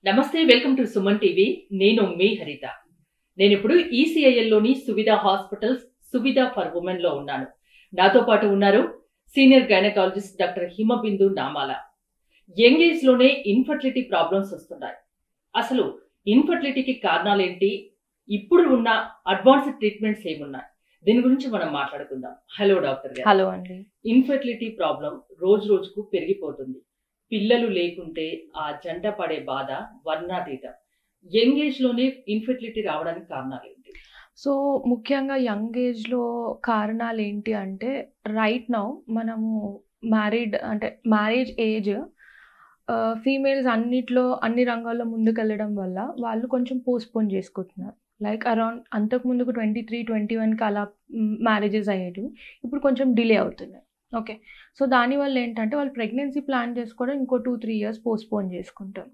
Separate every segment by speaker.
Speaker 1: నమస్తే, welcome to Suman TV. నేను మీ హరిత. నేను ఇప్పుడు ఈసీఐఎల్లోని Suvidha hospitals Suvidha for women లో ఉన్నాను. నాతో పాటు ఉన్నారు సీనియర్ గైనకాలజిస్ట్ డాక్టర్ హిమబిందు నామాల. యంగ్ ఏజ్ లోనే ఇన్ఫర్టిలిటీ ప్రాబ్లమ్స్ వస్తున్నాయి. అసలు ఇన్ఫర్టిలిటీకి కారణాలు ఏంటి, ఇప్పుడు ఉన్న అడ్వాన్స్డ్ ట్రీట్మెంట్స్ ఏమున్నాయి, దీని గురించి మనం మాట్లాడుకుందాం. హలో డాక్టర్ గారు.
Speaker 2: హలో అండి.
Speaker 1: ఇన్ఫర్టిలిటీ ప్రాబ్లం రోజు రోజుకు పెరిగిపోతుంది. పిల్లలు లేకుంటే ఆ జంట పడే బాధ వర్ణాతీతం. యంగ్ ఏజ్ లోనే ఇన్ఫర్టిలిటీ రావడానికి కారణాలు ఏంటి?
Speaker 2: సో ముఖ్యంగా యంగ్ ఏజ్లో కారణాలు ఏంటి అంటే, రైట్ నౌ మనము మ్యారేజ్ ఏజ్ ఫీమేల్స్ అన్ని రంగాల్లో ముందుకెళ్ళడం వల్ల వాళ్ళు కొంచెం పోస్ట్పోన్ చేసుకుంటున్నారు. లైక్ అరౌండ్ అంతకుముందుకు 23-21కి అలా మ్యారేజెస్ అయ్యేటివి, ఇప్పుడు కొంచెం డిలే అవుతున్నాయి. ఓకే, సో దానివల్ల ఏంటంటే వాళ్ళు ప్రెగ్నెన్సీ ప్లాన్ చేసుకోవడం ఇంకో 2-3 ఇయర్స్ పోస్ట్పోన్ చేసుకుంటారు.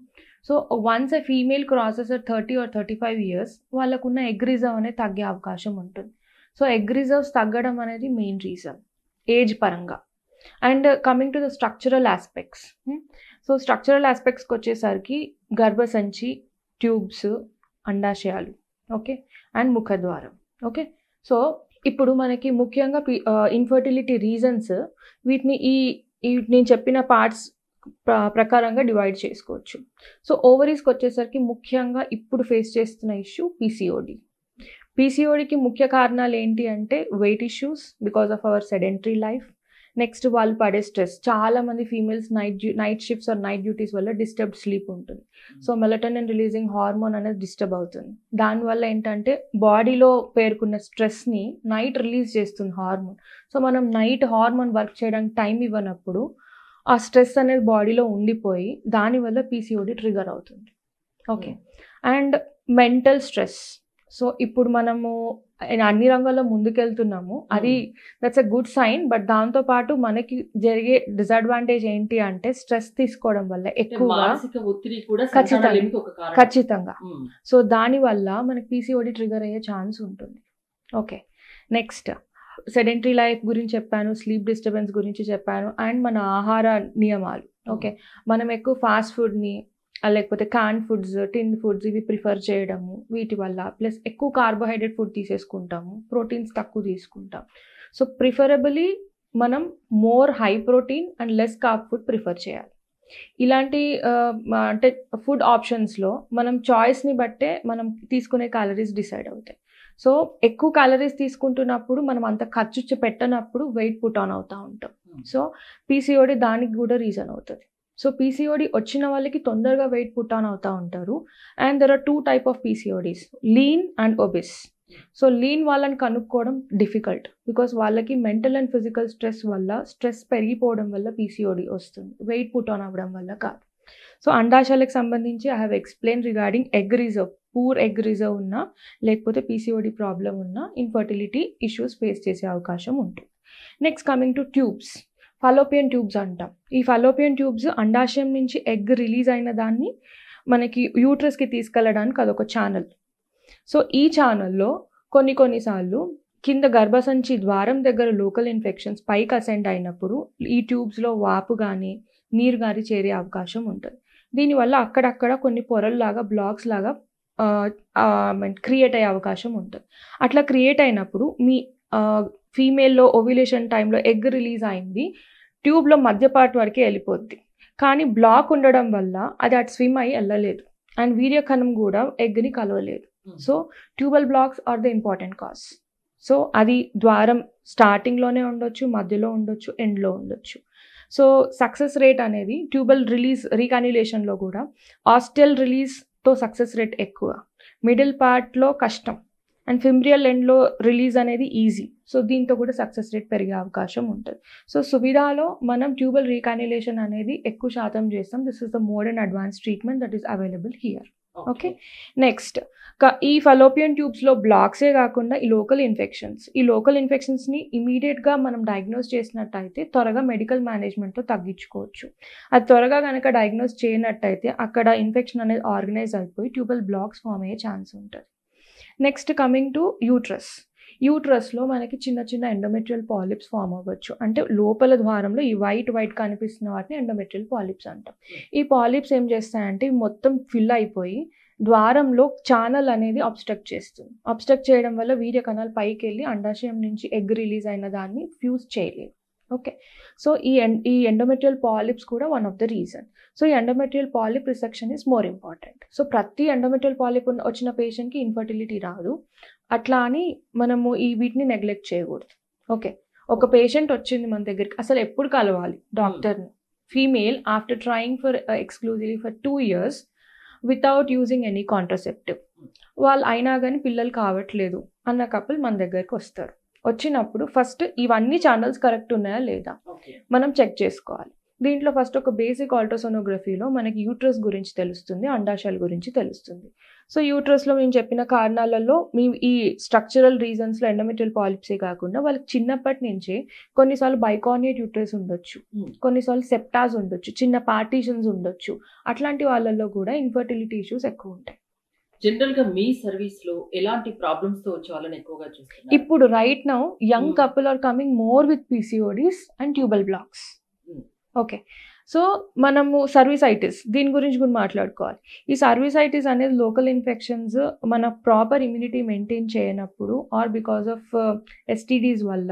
Speaker 2: So once a female crosses 30 or 35 years వాళ్ళకున్న ఎగ్ రిజర్వ్ అనేది తగ్గే అవకాశం ఉంటుంది. సో ఎగ్ రిజర్వ్స్ తగ్గడం అనేది మెయిన్ రీజన్ ఏజ్ పరంగా. And coming to the structural aspects, so structural ఆస్పెక్ట్స్కి వచ్చేసరికి గర్భసంచి, ట్యూబ్స్, అండాశయాలు, ఓకే, అండ్ ముఖద్వారం. ఓకే, సో ఇప్పుడు మనకి ముఖ్యంగా ఇన్ఫర్టిలిటీ రీజన్స్ వీటిని నేను చెప్పిన పార్ట్స్ ప్రకారంగా డివైడ్ చేసుకోవచ్చు. సో ఓవరీస్కి వచ్చేసరికి ముఖ్యంగా ఇప్పుడు ఫేస్ చేస్తున్న ఇష్యూ పీసీఓడికి ముఖ్య కారణాలు ఏంటి అంటే weight issues because of our sedentary life. Next వాళ్ళు పడే స్ట్రెస్. చాలామంది females night shifts or night duties వల్ల డిస్టర్బ్డ్ స్లీప్ ఉంటుంది. సో మెలటోనిన్ రిలీజింగ్ హార్మోన్ అనేది డిస్టర్బ్ అవుతుంది. దానివల్ల ఏంటంటే బాడీలో పేర్కొన్న స్ట్రెస్ని నైట్ రిలీజ్ చేస్తుంది హార్మోన్. సో మనం నైట్ హార్మోన్ వర్క్ చేయడానికి టైం ఇవ్వనప్పుడు ఆ స్ట్రెస్ అనేది బాడీలో ఉండిపోయి దానివల్ల పీసీఓడి ట్రిగర్ అవుతుంది. Okay, and mental stress. So ఇప్పుడు మనము అన్ని రంగాల్లో ముందుకెళ్తున్నాము, అది that's a good sign. But దాంతోపాటు మనకి జరిగే డిసడ్వాంటేజ్ ఏంటి అంటే స్ట్రెస్ తీసుకోవడం వల్ల ఎక్కువగా ఖచ్చితంగా సో దానివల్ల మనకి పీసీఓడి ట్రిగర్ అయ్యే ఛాన్స్ ఉంటుంది. ఓకే, నెక్స్ట్ సెడెంటరీ లైఫ్ గురించి చెప్పాను, స్లీప్ డిస్టర్బెన్స్ గురించి చెప్పాను, అండ్ మన ఆహార నియమాలు. ఓకే, మనం ఎక్కువ ఫాస్ట్ ఫుడ్ని లేకపోతే క్యాన్ ఫుడ్స్, టిన్ ఫుడ్స్ ఇవి ప్రిఫర్ చేయడము, వీటి వల్ల ప్లస్ ఎక్కువ కార్బోహైడ్రేట్ ఫుడ్ తీసేసుకుంటాము, ప్రోటీన్స్ తక్కువ తీసుకుంటాం. సో ప్రిఫరబుల్లీ మనం more high protein and less carb food prefer చేయాలి. ఇలాంటి అంటే ఫుడ్ ఆప్షన్స్లో మనం చాయిస్ని బట్టే మనం తీసుకునే క్యాలరీస్ డిసైడ్ అవుతాయి. సో ఎక్కువ క్యాలరీస్ తీసుకుంటున్నప్పుడు మనం అంత ఖర్చు పెట్టనప్పుడు వెయిట్ పుట్ ఆన్ అవుతూ ఉంటాం. సో పీసీఓడి దానికి కూడా రీజన్ అవుతుంది. సో పీసీఓడి వచ్చిన వాళ్ళకి తొందరగా వెయిట్ పుట్ ఆన్ అవుతూ ఉంటారు. And there are 2 types of PCODs, lean and obese. So lean వాళ్ళని కనుక్కోవడం డిఫికల్ట్ బికాస్ వాళ్ళకి మెంటల్ అండ్ ఫిజికల్ స్ట్రెస్ వల్ల స్ట్రెస్ పెరిగిపోవడం వల్ల పీసీఓడి వస్తుంది, వెయిట్ పుట్ ఆన్ అవ్వడం వల్ల కాదు. సో అండాశయాలకు సంబంధించి I have explain regarding egg reserve, poor egg reserve ఉన్నా లేకపోతే పీసీఓడి ప్రాబ్లం ఉన్నా ఇన్ఫర్టిలిటీ ఇష్యూస్ ఫేస్ చేసే అవకాశం ఉంటుంది. Next coming to tubes, Fallopian tubes అంటాం. ఈ ఫలోపియన్ ట్యూబ్స్ అండాశయం నుంచి ఎగ్ రిలీజ్ అయిన దాన్ని మనకి యూట్రస్కి తీసుకెళ్ళడానికి అదొక ఛానల్. సో ఈ ఛానల్లో కొన్నిసార్లు కింద గర్భసంచి ద్వారం దగ్గర లోకల్ ఇన్ఫెక్షన్స్ పైకి అసెండ్ అయినప్పుడు ఈ ట్యూబ్స్లో వాపు కానీ నీరు కానీ చేరే అవకాశం ఉంటుంది. దీనివల్ల అక్కడక్కడ కొన్ని పొరల్లాగా బ్లాక్స్ లాగా క్రియేట్ అయ్యే అవకాశం ఉంటుంది. అట్లా క్రియేట్ అయినప్పుడు మీ ఫీమేల్లో ఓవ్యులేషన్ టైంలో ఎగ్ రిలీజ్ అయింది, ట్యూబ్లో మధ్య పార్ట్ వరకే వెళ్ళిపోద్ది. కానీ బ్లాక్ ఉండడం వల్ల అది అటు స్విమ్ అయ్యి వెళ్ళలేదు అండ్ వీర్యకణం కూడా ఎగ్ని కలవలేదు. So tubal blocks are the important cause. So అది ద్వారం స్టార్టింగ్లోనే ఉండొచ్చు, మధ్యలో ఉండొచ్చు, ఎండ్లో ఉండొచ్చు. సో సక్సెస్ రేట్ అనేది ట్యూబల్ రిలీజ్ రీకాన్యులేషన్లో కూడా ఆస్టియల్ రిలీజ్తో సక్సెస్ రేట్ ఎక్కువ, మిడిల్ పార్ట్లో కష్టం, అండ్ ఫిమ్రియల్ ఎండ్లో రిలీజ్ అనేది ఈజీ. సో దీంతో కూడా సక్సెస్ రేట్ పెరిగే అవకాశం ఉంటుంది. సో సువిధాలో మనం ట్యూబల్ రీకాన్యులేషన్ అనేది ఎక్కువ శాతం చేస్తాం. This is the modern advance treatment that is available here. Okay, next ఈ ఫలోపియన్ ట్యూబ్స్లో బ్లాక్సే కాకుండా ఈ లోకల్ ఇన్ఫెక్షన్స్ని ఇమీడియట్గా మనం డయాగ్నోస్ చేసినట్టయితే త్వరగా మెడికల్ మేనేజ్మెంట్తో తగ్గించుకోవచ్చు. అది త్వరగా కనుక డయాగ్నోస్ చేయనట్టయితే అక్కడ ఇన్ఫెక్షన్ అనేది ఆర్గనైజ్ అయిపోయి ట్యూబల్ బ్లాక్స్ ఫామ్ అయ్యే ఛాన్స్ ఉంటుంది. Next coming to uterus. యూట్రస్లో మనకి చిన్న చిన్న ఎండోమెట్రియల్ పాలిప్స్ ఫామ్ అవ్వచ్చు. అంటే లోపల ద్వారంలో ఈ వైట్ కనిపిస్తున్న వాటిని ఎండోమెట్రియల్ పాలిప్స్ అంటాం. ఈ పాలిప్స్ ఏం చేస్తాయంటే ఇవి మొత్తం ఫిల్ అయిపోయి ద్వారంలో ఛానల్ అనేది అబ్స్ట్రక్ట్ చేస్తుంది. అబ్స్ట్రక్ట్ చేయడం వల్ల వీర్య కణాలు పైకి వెళ్ళి అండాశయం నుంచి ఎగ్ రిలీజ్ అయిన దాన్ని ఫ్యూజ్ చేయలేదు. ఓకే, సో ఈ ఎండోమెట్రియల్ పాలిప్స్ కూడా one of the reason. So ఈ endometrial polyp resection is more important. So ప్రతి ఎండోమెట్రియల్ పాలిప్ వచ్చిన పేషెంట్కి ఇన్ఫర్టిలిటీ రాదు. అట్లా అని మనము వీటిని నెగ్లెక్ట్ చేయకూడదు. ఓకే, ఒక పేషెంట్ వచ్చింది మన దగ్గరికి, అసలు ఎప్పుడు కలవాలి డాక్టర్ని? Female after trying for exclusively for 2 years without using any contraceptive, వాళ్ళు అయినా కానీ పిల్లలు కావట్లేదు అన్న కపుల్ మన దగ్గరికి వస్తారు. వచ్చినప్పుడు ఫస్ట్ ఇవన్నీ ఛానల్స్ కరెక్ట్ ఉన్నాయా లేదా మనం చెక్ చేసుకోవాలి. దీంట్లో ఫస్ట్ ఒక బేసిక్ అల్ట్రాసోనోగ్రఫీలో మనకి యూట్రస్ గురించి తెలుస్తుంది, అండాశయాల గురించి తెలుస్తుంది. సో యూట్రస్లో నేను చెప్పిన కారణాలలో ఈ స్ట్రక్చరల్ రీజన్స్లో ఎండోమెట్రియల్ పాలిప్సే కాకుండా వాళ్ళకి చిన్నప్పటి నుంచే కొన్నిసార్లు బైకార్నియేట్ యూట్రస్ ఉండొచ్చు, కొన్నిసార్లు సెప్టాస్ ఉండొచ్చు, చిన్న పార్టీషన్స్ ఉండొచ్చు. అట్లాంటి వాళ్ళల్లో కూడా ఇన్ఫర్టిలిటీ ఇష్యూస్ ఎక్కువ ఉంటాయి.
Speaker 1: జనరల్ గా మీ సర్వీస్ లో ఎలాంటి ప్రాబ్లమ్స్ తో వచ్చే వాళ్ళని ఎక్కువగా చూస్తున్నారు?
Speaker 2: ఇప్పుడు right now young couple are coming more with PCODs and tubal blocks. Okay, so మనము సర్వీసైటిస్ దీని గురించి కూడా మాట్లాడుకోవాలి. ఈ సర్వీసైటిస్ అనేది లోకల్ ఇన్ఫెక్షన్స్ మన ప్రాపర్ ఇమ్యూనిటీ మెయింటైన్ చేయనప్పుడు ఆర్ బికాస్ ఆఫ్ ఎస్టీడీస్ వల్ల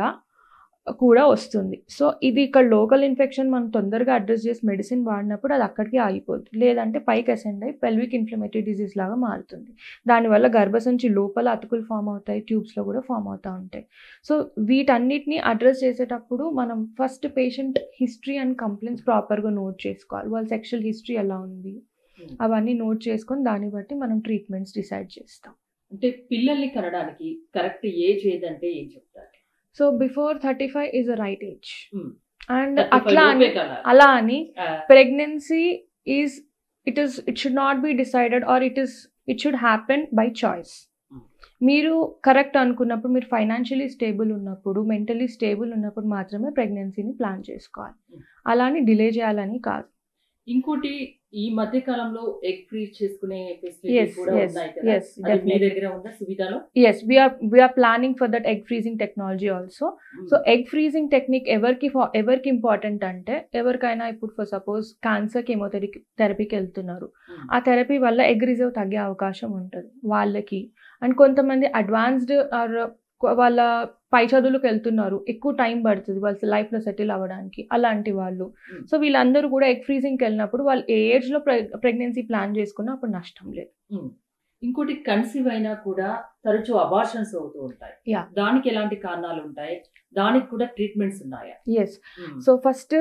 Speaker 2: కూడా వస్తుంది. సో ఇది ఇక్కడ లోకల్ ఇన్ఫెక్షన్ మనం తొందరగా అడ్రస్ చేసి మెడిసిన్ వాడినప్పుడు అది అక్కడికి ఆగిపోతుంది, లేదంటే పైకి అసెండ్ అయ్యి పెల్విక్ ఇన్ఫ్లమేటరీ డిజీజ్ లాగా మారుతుంది. దానివల్ల గర్భసంచి లోపల అతుకులు ఫామ్ అవుతాయి, ట్యూబ్స్లో కూడా ఫామ్ అవుతూ ఉంటాయి. సో వీటన్నిటిని అడ్రస్ చేసేటప్పుడు మనం first patient history and complaints ప్రాపర్గా నోట్ చేసుకోవాలి. వాళ్ళ సెక్షువల్ హిస్టరీ ఎలా ఉంది అవన్నీ నోట్ చేసుకొని దాన్ని బట్టి మనం ట్రీట్మెంట్స్ డిసైడ్ చేస్తాం.
Speaker 1: అంటే పిల్లల్ని కనడానికి కరెక్ట్ ఏజ్ ఏదంటే ఏం చెప్తారు?
Speaker 2: So before 35 is a right age. And అలా అని pregnancy is it should not be decided or it should happen by choice. మీరు కరెక్ట్ అనుకున్నప్పుడు, మీరు ఫైనాన్షియలీ స్టేబుల్ ఉన్నప్పుడు, మెంటలీ స్టేబుల్ ఉన్నప్పుడు మాత్రమే ప్రెగ్నెన్సీని ప్లాన్ చేసుకోవాలి. అలాని డిలే చేయాలని కాదు.
Speaker 1: ఇంకోటి, ఈ మధ్య కాలంలో ఎగ్ ఫ్రీజ్ చేసుకునే ఫెసిలిటీస్ కూడా ఉన్నాయి కదా, అది మీ దగ్గర ఉందా సువిధాలో?
Speaker 2: Yes, we are planning for that egg freezing technology also. So egg freezing technique ఎవరికి ఇంపార్టెంట్ అంటే, ఎవరికైనా ఇప్పుడు ఫర్ సపోజ్ క్యాన్సర్ కెమోథెరపీకి వెళ్తున్నారు, ఆ థెరపీ వల్ల ఎగ్ రిజర్వ్ తగ్గే అవకాశం ఉంటుంది వాళ్ళకి. అండ్ కొంతమంది అడ్వాన్స్డ్ ఆర్ వాళ్ళ పై చదువులకు వెళ్తున్నారు, ఎక్కువ టైం పడుతుంది వాళ్ళ లైఫ్లో సెటిల్ అవ్వడానికి, అలాంటి వాళ్ళు. సో వీళ్ళందరూ కూడా ఎగ్ ఫ్రీజింగ్కి వెళ్ళినప్పుడు వాళ్ళు ఏ ఏజ్లో ప్రెగ్నెన్సీ ప్లాన్ చేసుకున్నా అప్పుడు నష్టం లేదు.
Speaker 1: ఇంకోటి, కన్సీవ్ అయినా కూడా తరచూ అబార్షన్స్ అవుతూ ఉంటాయి, దానికి ఎలాంటి కారణాలు ఉంటాయి? దానికి కూడా ట్రీట్మెంట్స్ ఉన్నాయా?
Speaker 2: ఎస్, సో ఫస్ట్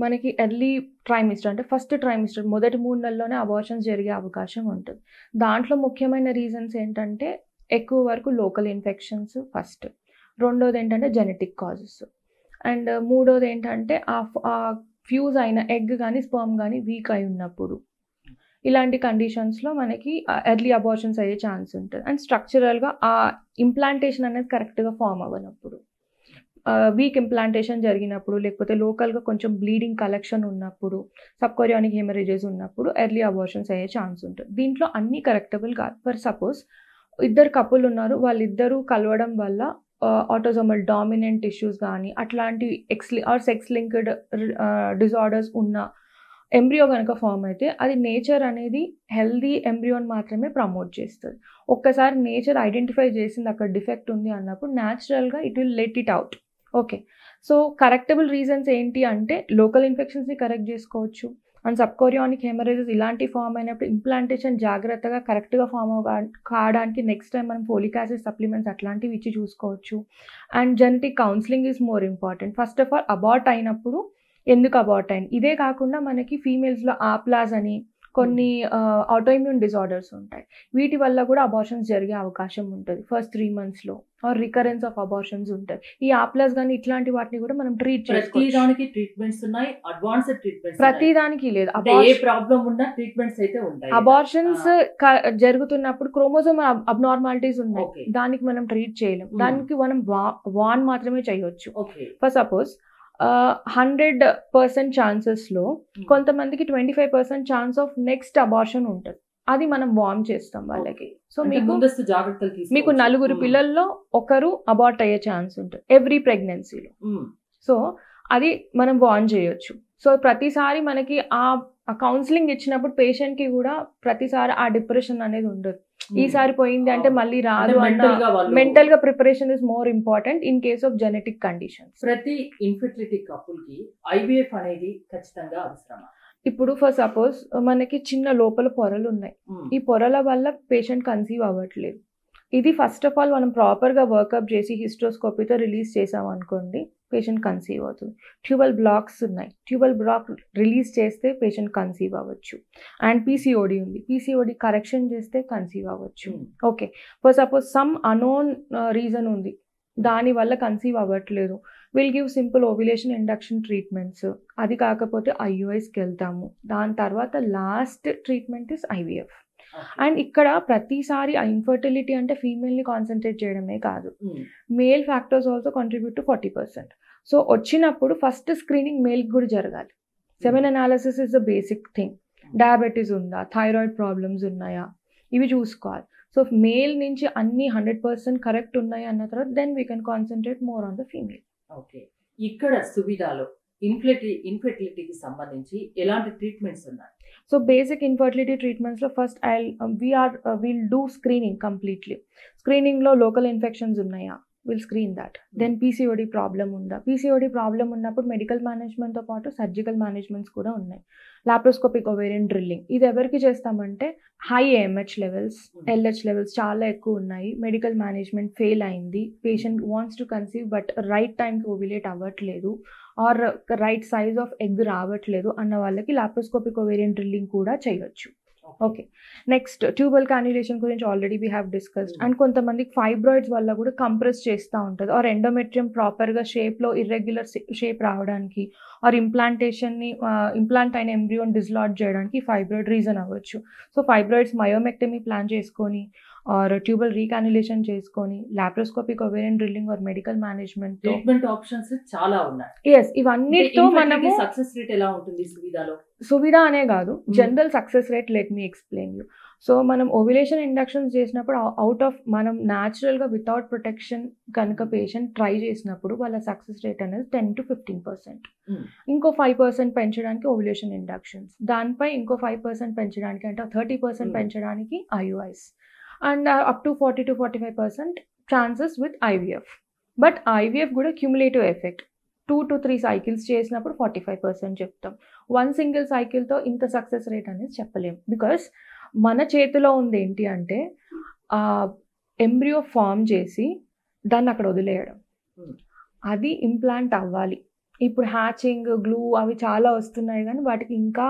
Speaker 2: మనకి ఎర్లీ ట్రైమిస్టర్ అంటే ఫస్ట్ ట్రైమిస్టర్ మొదటి 3 నెలల్లోనే అబార్షన్స్ జరిగే అవకాశం ఉంటుంది. దాంట్లో ముఖ్యమైన రీజన్స్ ఏంటంటే ఎక్కువ వరకు లోకల్ ఇన్ఫెక్షన్స్ ఫస్ట్, రెండోది ఏంటంటే జెనెటిక్ కాజెస్, అండ్ మూడోది ఏంటంటే ఆ ఫ్యూజ్ అయిన ఎగ్ కానీ స్పర్మ్ కానీ వీక్ అయి ఉన్నప్పుడు. ఇలాంటి కండిషన్స్లో మనకి ఎర్లీ అబార్షన్స్ అయ్యే ఛాన్స్ ఉంటుంది. అండ్ స్ట్రక్చరల్గా ఆ ఇంప్లాంటేషన్ అనేది కరెక్ట్గా ఫామ్ అవ్వనప్పుడు, వీక్ ఇంప్లాంటేషన్ జరిగినప్పుడు, లేకపోతే లోకల్గా కొంచెం బ్లీడింగ్ కలెక్షన్ ఉన్నప్పుడు, సబ్కోరియానిక్ హెమరేజెస్ ఉన్నప్పుడు ఎర్లీ అబార్షన్స్ అయ్యే ఛాన్స్ ఉంటుంది. దీంట్లో అన్నీ కరెక్టబుల్ కాదు. ఫర్ సపోజ్ ఇద్దరు కపుల్ ఉన్నారు, వాళ్ళిద్దరూ కలవడం వల్ల ఆటోజోమల్ డామినెంట్ ఇష్యూస్ కానీ అట్లాంటి సెక్స్ లింక్డ్ డిజార్డర్స్ ఉన్న ఎంబ్రియో కనుక ఫామ్ అయితే అది నేచర్ అనేది హెల్దీ ఎంబ్రియోని మాత్రమే ప్రమోట్ చేస్తుంది. ఒక్కసారి నేచర్ ఐడెంటిఫై చేసింది అక్కడ డిఫెక్ట్ ఉంది అన్నప్పుడు న్యాచురల్గా it will let it out. Okay, so correctable reasons ఏంటి అంటే లోకల్ ఇన్ఫెక్షన్స్ని కరెక్ట్ చేసుకోవచ్చు, అండ్ సబ్కోరియానిక్ హెమరేజెస్ ఇలాంటి ఫామ్ అయినప్పుడు ఇంప్లాంటేషన్ జాగ్రత్తగా కరెక్ట్గా ఫామ్ కావడానికి నెక్స్ట్ టైం మనం ఫోలిక్ యాసిడ్ సప్లిమెంట్స్ అట్లాంటివి ఇచ్చి చూసుకోవచ్చు. And genetic counselling is more important. First of all abort అయినప్పుడు ఎందుకు అబార్ట్ అయింది, ఇదే కాకుండా మనకి ఫీమేల్స్లో ఆప్లాస్ అని కొన్ని ఆటోఇమ్యూన్ డిజార్డర్స్ ఉంటాయి, వీటి వల్ల కూడా అబార్షన్స్ జరిగే అవకాశం ఉంటుంది ఫస్ట్ 3 monthsలో, ఆర్ రికరెన్స్ ఆఫ్ అబార్షన్స్ ఉంటుంది. ఈ ఆప్లాస్ కానీ ఇట్లాంటి వాటిని కూడా మనం ట్రీట్ చేసుకోవచ్చు.
Speaker 1: ప్రతిదానికి ట్రీట్మెంట్స్ ఉన్నాయి, అడ్వాన్స్డ్ ట్రీట్మెంట్స్
Speaker 2: ప్రతిదానికి లేదు,
Speaker 1: ఏ ప్రాబ్లం ఉన్నా ట్రీట్మెంట్స్ అయితే ఉంటాయి.
Speaker 2: అబార్షన్స్ జరుగుతున్నప్పుడు క్రోమోజోమ్ అబ్నార్మాలిటీస్ ఉన్నాయి, దానికి మనం ట్రీట్ చేయలేం, దానికి మనం వాన్ మాత్రమే చేయొచ్చు. ఫర్ సపోజ్ 100% ఛాన్సెస్లో కొంతమందికి 25% ఛాన్స్ ఆఫ్ నెక్స్ట్ అబార్షన్ ఉంటుంది. అది మనం వార్మ్ చేస్తాం వాళ్ళకి. సో
Speaker 1: అంటే
Speaker 2: మీకు
Speaker 1: ముందస్తు జాగ్రత్తలు
Speaker 2: మీకు
Speaker 1: తీసుకోవచ్చు.
Speaker 2: 4 పిల్లల్లో ఒకరు అబార్ట్ అయ్యే ఛాన్స్ ఉంటుంది ఎవ్రీ ప్రెగ్నెన్సీలో. సో అది మనం వార్న్ చేయొచ్చు. సో ప్రతిసారి మనకి ఆ కౌన్సిలింగ్ ఇచ్చినప్పుడు పేషెంట్కి కూడా ప్రతిసారి ఆ డిప్రెషన్ అనేది ఉండదు. ఈసారి పోయింది అంటే మళ్ళీ రాదు అన్న మెంటల్ గా preparation is more important in case of genetic conditions.
Speaker 1: ప్రతి ఇన్ఫెర్టిలిటీ కపుల్ కి ఐవీఎఫ్ అనేది ఖచ్చితంగా అవసరమా?
Speaker 2: ఇప్పుడు ఫర్ సపోజ్ మనకి చిన్న లోపల పొరలు ఉన్నాయి. ఈ పొరల వల్ల పేషెంట్ కన్సీవ్ అవ్వట్లేదు. ఇది ఫస్ట్ ఆఫ్ ఆల్ మనం ప్రాపర్గా వర్కప్ చేసి హిస్ట్రోస్కోపీతో రిలీజ్ చేసాం అనుకోండి, పేషెంట్ కన్సీవ్ అవుతుంది. ట్యూబల్ బ్లాక్స్ ఉన్నాయి, ట్యూబల్ బ్లాక్ రిలీజ్ చేస్తే పేషెంట్ కన్సీవ్ అవ్వచ్చు. అండ్ పీసీఓడి ఉంది, పీసీఓడి కరెక్షన్ చేస్తే కన్సీవ్ అవ్వచ్చు. Okay, for suppose some unknown reason ఉంది, దానివల్ల కన్సీవ్ అవ్వట్లేదు, will give simple ovulation induction treatments. అది కాకపోతే ఐయుఐస్కి వెళ్తాము. దాని తర్వాత last treatment is IVF. And ఇక్కడ ప్రతిసారి ఆ ఇన్ఫర్టిలిటీ అంటే ఫీమేల్ని కాన్సన్ట్రేట్ చేయడమే కాదు, male factors also contribute to 40%. So వచ్చినప్పుడు ఫస్ట్ స్క్రీనింగ్ మేల్కి కూడా జరగాలి. Semen analysis is the basic thing. Diabetes ఉందా, థైరాయిడ్ ప్రాబ్లమ్స్ ఉన్నాయా, ఇవి చూసుకోవాలి. సో మేల్ నుంచి అన్ని 100% కరెక్ట్ ఉన్నాయి అన్న తర్వాత then we can concentrate more on the female.
Speaker 1: Okay, ఇక్కడ సువిధాలో ఇన్ఫెర్టిలిటీకి సంబంధించి ఎలాంటి ట్రీట్మెంట్స్ ఉన్నాయి?
Speaker 2: సో బేసిక్ ఇన్ఫర్టిలిటీ ట్రీట్మెంట్స్లో first we'll do screening completely. స్క్రీనింగ్లో లోకల్ ఇన్ఫెక్షన్స్ ఉన్నాయా, will screen that. Then PCOD problem ఉందా, పీసీఓడి ప్రాబ్లం ఉన్నప్పుడు మెడికల్ మేనేజ్మెంట్తో పాటు సర్జికల్ మేనేజ్మెంట్స్ కూడా ఉన్నాయి. లాప్రోస్కోపిక్ ఓవేరియన్ డ్రిల్లింగ్, ఇది ఎవరికి చేస్తామంటే high AMH levels, LH levels చాలా ఎక్కువ ఉన్నాయి, మెడికల్ మేనేజ్మెంట్ ఫెయిల్ అయింది, patient wants to conceive but right టైంకి ఓవ్యులేట్ అవ్వట్లేదు, or right size of egg రావట్లేదు అన్న వాళ్ళకి లాప్రోస్కోపిక్ ఓవేరియన్ డ్రిల్లింగ్ కూడా చేయొచ్చు. ఓకే, నెక్స్ట్ ట్యూబల్ కాన్యులేషన్ గురించి already we have discussed. And కొంతమందికి ఫైబ్రాయిడ్స్ వల్ల కూడా కంప్రెస్ చేస్తూ ఉంటుంది, ఆర్ ఎండోమెట్రియం ప్రాపర్గా షేప్లో ఇర్రెగ్యులర్ షేప్ రావడానికి, ఆర్ ఇంప్లాంట్ అయిన ఎంబ్రియోన్ డిస్లాట్ చేయడానికి ఫైబ్రాయిడ్ రీజన్ అవ్వచ్చు. సో ఫైబ్రాయిడ్స్ మయోమెక్టమీ ప్లాన్ చేసుకొని ఆర్ ట్యూబల్ రీకాన్యులేషన్ చేసుకొని laparoscopic ovarian drilling or medical management
Speaker 1: treatment options చాలా ఉన్నాయి.
Speaker 2: ఎస్, ఇవన్నిటితో మనము
Speaker 1: సక్సెస్ రేట్ ఎలా ఉంటుంది సువిధాలో?
Speaker 2: సువిధ అనే కాదు, general success rate let me explain you. So మనం ఓవ్యులేషన్ ఇండక్షన్స్ చేసినప్పుడు అవుట్ ఆఫ్ మనం న్యాచురల్గా వితౌట్ ప్రొటెక్షన్ కనుక పేషెంట్ ట్రై చేసినప్పుడు వాళ్ళ సక్సెస్ రేట్ అనేది 10 to 15%. ఇంకో 5% పెంచడానికి ఓవ్యులేషన్ ఇండక్షన్స్, దానిపై ఇంకో 5% పెంచడానికి అంటే 30% పెంచడానికి IUIs, and up to 40 to 45% chances with IVF. But IVF కూడా క్యూములేటివ్ ఎఫెక్ట్, 2 to 3 సైకిల్స్ చేసినప్పుడు 45% చెప్తాం. 1 సింగిల్ సైకిల్తో ఇంత సక్సెస్ రేట్ అనేది చెప్పలేము. బికాస్ మన చేతిలో ఉంది ఏంటి అంటే ఎంబ్రియో ఫామ్ చేసి దాన్ని అక్కడ వదిలేయడం, అది ఇంప్లాంట్ అవ్వాలి. ఇప్పుడు హ్యాచింగ్, గ్లూ అవి చాలా వస్తున్నాయి కానీ వాటికి ఇంకా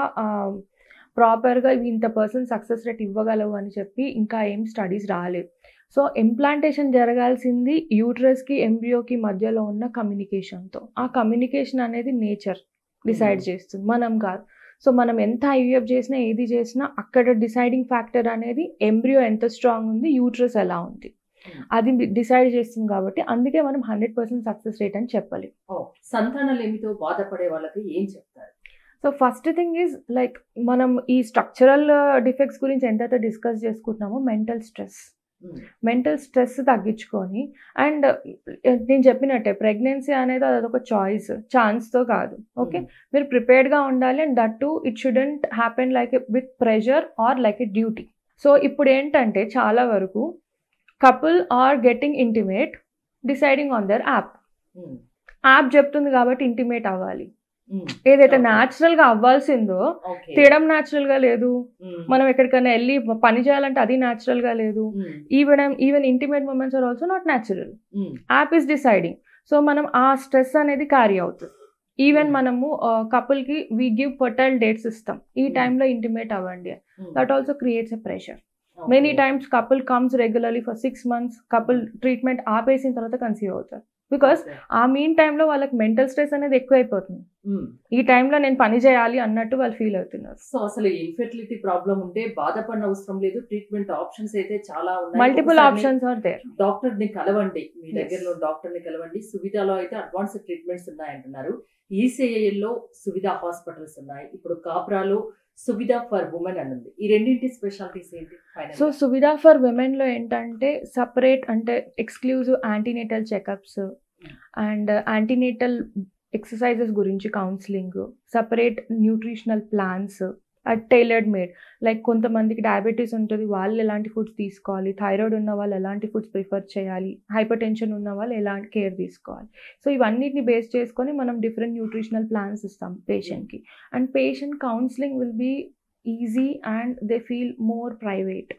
Speaker 2: ప్రాపర్గా ఇవి ఇంత సక్సెస్ రేట్ ఇవ్వగలవు అని చెప్పి ఇంకా ఏం స్టడీస్ రాలేదు. సో ఇంప్లాంటేషన్ జరగాల్సింది యూట్రస్కి ఎంబ్రియోకి మధ్యలో ఉన్న కమ్యూనికేషన్తో. ఆ కమ్యూనికేషన్ అనేది నేచర్ డిసైడ్ చేస్తుంది, మనం కాదు. సో మనం ఎంత ఐవీఎఫ్ చేసినా ఏది చేసినా అక్కడ డిసైడింగ్ ఫ్యాక్టర్ అనేది ఎంబ్రియో ఎంత స్ట్రాంగ్ ఉంది, యూట్రస్ ఎలా ఉంది, అది డిసైడ్ చేస్తుంది. కాబట్టి అందుకే మనం 100% సక్సెస్ రేట్ అని చెప్పలేం.
Speaker 1: సంతానలేమితో బాధపడే వాళ్ళకి ఏం చెప్తారు?
Speaker 2: So first thing is like మనం ఈ స్ట్రక్చరల్ డిఫెక్ట్స్ గురించి ఎంతైతే డిస్కస్ చేసుకుంటున్నామో మెంటల్ స్ట్రెస్ తగ్గించుకొని, అండ్ నేను చెప్పినట్టే ప్రెగ్నెన్సీ అనేది అదొక ఛాన్స్తో కాదు. ఓకే, మీరు ప్రిపేర్డ్గా ఉండాలి. And that too it shouldn't happen like with pressure or like a duty. So ఇప్పుడు ఏంటంటే చాలా వరకు couple are getting intimate deciding on their app చెప్తుంది కాబట్టి ఇంటిమేట్ అవ్వాలి. ఏదైతే న్యాచురల్ గా అవ్వాల్సిందో తీయడం న్యాచురల్ గా లేదు, మనం ఎక్కడికైనా వెళ్ళి పని చేయాలంటే అది న్యాచురల్ గా లేదు. Even intimate moments are also not natural. App is deciding. So మనం ఆ స్ట్రెస్ అనేది క్యారీ అవుతుంది. ఈవెన్ మనము కపుల్ కి వీ గివ్ ఫర్టైల్ డేట్స్ ఇస్తాం, ఈ టైంలో ఇంటిమేట్ అవ్వండి. That also creates a pressure. Many times couple comes regularly for 6 months, couple treatment ఆపేసిన తర్వాత కన్సీవ్ అవుతారు. బికాస్ ఆ మీన్ టైంలో వాళ్ళకి మెంటల్ స్ట్రెస్ అనేది ఎక్కువ అయిపోతుంది. ఈ టైంలో నేను పని చేయాలి అన్నట్టు వాళ్ళు ఫీల్ అవుతున్నారు.
Speaker 1: సో అసలు ఇన్ఫెర్టిలిటీ ప్రాబ్లం ఉంటే బాధపడిన అవసరం లేదు, ట్రీట్మెంట్ ఆప్షన్స్ అయితే చాలా ఉన్నాయి,
Speaker 2: multiple options are there.
Speaker 1: Doctor ని కలవండి, మీ దగ్గరలో డాక్టర్ ని కలవండి. సువిధాలో అయితే అడ్వాన్స్ ట్రీట్మెంట్స్ ఉన్నాయంటున్నారు. ఈసీఐఎల్లో సువిధ హాస్పిటల్స్ ఉన్నాయి, ఇప్పుడు కాప్రాలో సువిధ ఫర్ ఉమెన్ అని ఉంది. ఈ రెండింటి స్పెషాలిటీస్ ఏంటి?
Speaker 2: సో సువిధ ఫర్ విమెన్లో ఏంటంటే సపరేట్ అంటే exclusive antenatal checkups and antenatal exercises గురించి counselling, separate nutritional plans tailored made. Like కొంతమందికి డయాబెటీస్ ఉంటుంది, వాళ్ళు ఎలాంటి ఫుడ్స్ తీసుకోవాలి, థైరాయిడ్ ఉన్న వాళ్ళు ఎలాంటి ఫుడ్స్ ప్రిఫర్ చేయాలి, హైపర్ టెన్షన్ ఉన్న వాళ్ళు ఎలాంటి కేర్ తీసుకోవాలి. సో ఇవన్నిటిని బేస్ చేసుకొని మనం డిఫరెంట్ న్యూట్రిషనల్ ప్లాన్స్ ఇస్తాం పేషెంట్కి. And patient counselling will be easy and they feel more private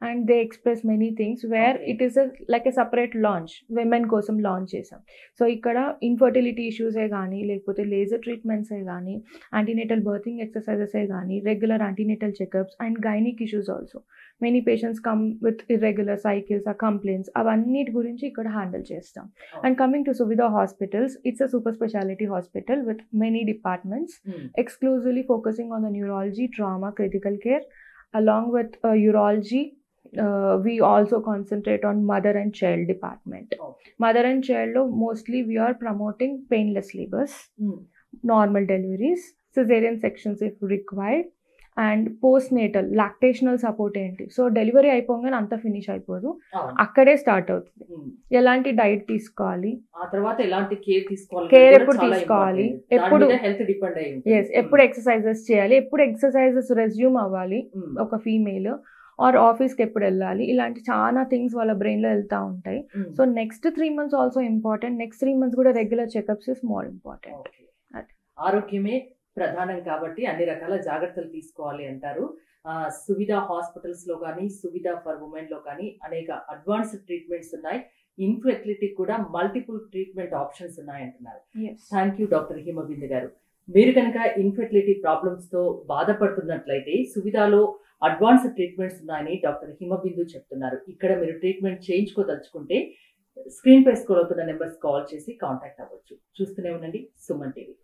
Speaker 2: and they express many things where it is like a separate launch women కోసం లాంచ్ చేసాం. So ఇక్కడ infertility ఇష్యూసే కానీ లేకపోతే laser ట్రీట్మెంట్సే కానీ antenatal berthing ఎక్సర్సైజెసే కానీ regular antenatal checkups and gynaec issues also many patients come with irregular cycles ఆ complaints అవన్నిటి గురించి ఇక్కడ హ్యాండిల్ చేస్తాం. And coming to Suvidha hospitals, it's a super speciality hospital with many departments exclusively focusing on the neurology, trauma, critical care along with urology. We also concentrate on mother and child department. Mother and child lo mostly we are promoting painless labors, normal deliveries, cesarean sections if required, and postnatal lactational support ఏంటి. So delivery అయిపోగానే అంతా finish అయిపోదు, అక్కడే start అవుతుంది. ఎలాంటి diet తీసుకోవాలి,
Speaker 1: ఆ తర్వాత ఎలాంటి కేర్ తీసుకోవాలి,
Speaker 2: కేర్ ఎప్పుడు తీసుకోవాలి, ఎప్పుడు
Speaker 1: హెల్త్ డిపెండ్ అయ్యి
Speaker 2: ఎప్పుడు ఎక్సర్సైజెస్ చేయాలి, ఎప్పుడు ఎక్సర్సైజెస్ రెజ్యూమ్ అవ్వాలి ఒక ఫీమేల్, ఆర్ ఆఫీస్కి ఎప్పుడు వెళ్ళాలి, ఇలాంటి చాలా థింగ్స్ వాళ్ళ బ్రెయిన్లో వెళ్తూ ఉంటాయి. So next 3 months also important. Next 3 months కూడా regular checkups is more important.
Speaker 1: ఆరోగ్యమే ప్రధానం కాబట్టి అన్ని రకాల జాగ్రత్తలు తీసుకోవాలి అంటారు. సువిధ హాస్పిటల్స్ లో కానీ సువిధ ఫర్ ఉమెన్ లో కానీ అనేక అడ్వాన్స్డ్ ట్రీట్మెంట్స్ ఉన్నాయి. ఇన్ఫెర్టిలిటీ కూడా మల్టిపుల్ ట్రీట్మెంట్ ఆప్షన్స్ ఉన్నాయి అంటున్నారు. థ్యాంక్ యూ డాక్టర్ హిమబిందు గారు. మీరు కనుక ఇన్ఫెర్టిలిటీ ప్రాబ్లమ్స్ తో బాధపడుతున్నట్లయితే సువిధలో అడ్వాన్స్డ్ ట్రీట్మెంట్స్ ఉన్నాయని డాక్టర్ హిమబిందు చెప్తున్నారు. ఇక్కడ మీరు ట్రీట్మెంట్ చేయించుకోదలుచుకుంటే స్క్రీన్ పై స్క్రోల్ అవుతున్న నెంబర్స్ కాల్ చేసి కాంటాక్ట్ అవ్వచ్చు. చూస్తూనే ఉండండి సుమన్ టీవీ.